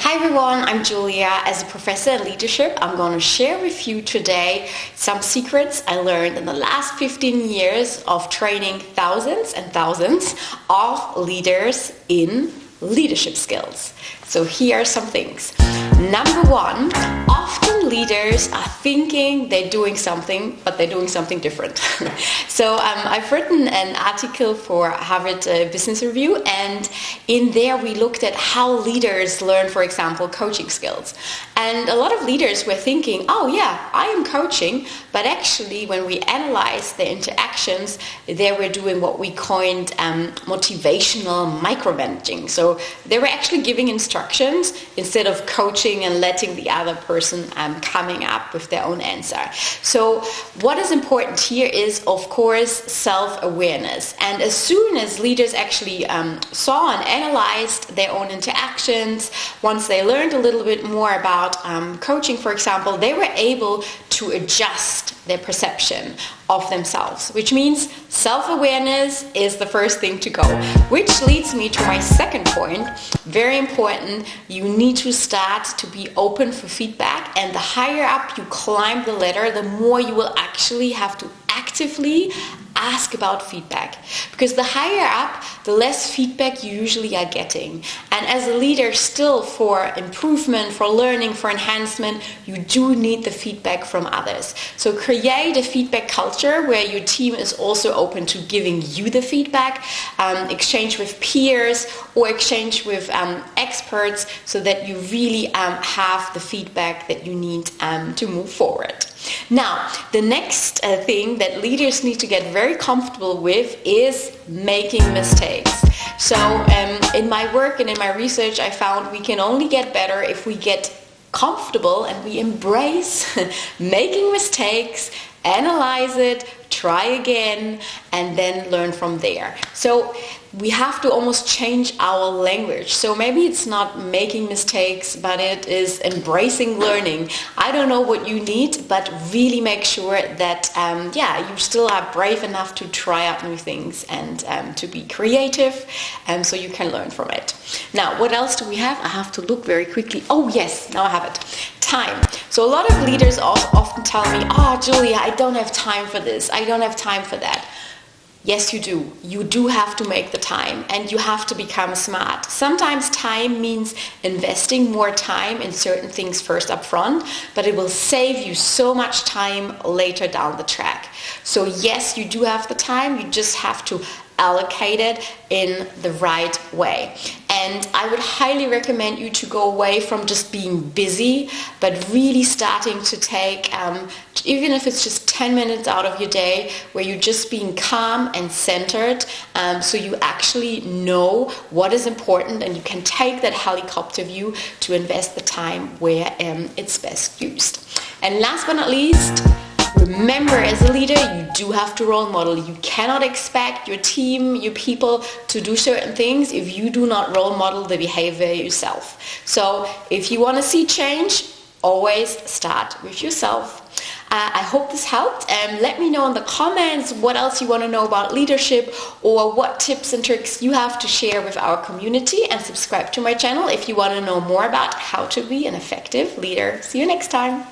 Hi everyone, I'm Julia. As a professor in leadership, I'm going to share with you today some secrets I learned in the last 15 years of training thousands and thousands of leaders in leadership skills. So here are some things. Number one, often leaders are thinking they're doing something, but they're doing something different. So I've written an article for Harvard Business Review, and in there we looked at how leaders learn, for example, coaching skills. And a lot of leaders were thinking, oh yeah, I am coaching, but actually when we analyzed their interactions, they were doing what we coined motivational micromanaging. So they were actually giving instructions instead of coaching and letting the other person coming up with their own answer. So what is important here is, of course, self-awareness. And as soon as leaders actually saw and analyzed their own interactions, once they learned a little bit more about coaching, for example, they were able to adjust their perception of themselves, which means self-awareness is the first thing to go. Which leads me to my second point, very important, you need to start to be open for feedback, and the higher up you climb the ladder, the more you will actually have to actively ask about feedback, because the higher up, the less feedback you usually are getting. And as a leader, still for improvement, for learning, for enhancement, you do need the feedback from others. So create a feedback culture where your team is also open to giving you the feedback, exchange with peers or exchange with experts, so that you really have the feedback that you need to move forward. Now, the next thing that leaders need to get very comfortable with is making mistakes. So in my work and in my research, I found we can only get better if we get comfortable and we embrace making mistakes, analyze it, try again, and then learn from there. So we have to almost change our language. So maybe it's not making mistakes, but it is embracing learning. I don't know what you need, but really make sure that you still are brave enough to try out new things and to be creative, so you can learn from it. Now, what else do we have? I have to look very quickly. Oh yes, now I have it. Time. So a lot of leaders often tell me, oh Julia, I don't have time for this, I don't have time for that. Yes, you do. You do have to make the time, and you have to become smart. Sometimes time means investing more time in certain things first up front, but it will save you so much time later down the track. So yes, you do have the time, you just have to allocate it in the right way. And I would highly recommend you to go away from just being busy, but really starting to take, even if it's just 10 minutes out of your day, where you're just being calm and centered, so you actually know what is important, and you can take that helicopter view to invest the time where it's best used. And last but not least, remember, as a leader, you do have to role model. You cannot expect your team, your people to do certain things if you do not role model the behavior yourself. So if you want to see change, always start with yourself. I hope this helped. Let me know in the comments what else you want to know about leadership, or what tips and tricks you have to share with our community, and subscribe to my channel if you want to know more about how to be an effective leader. See you next time.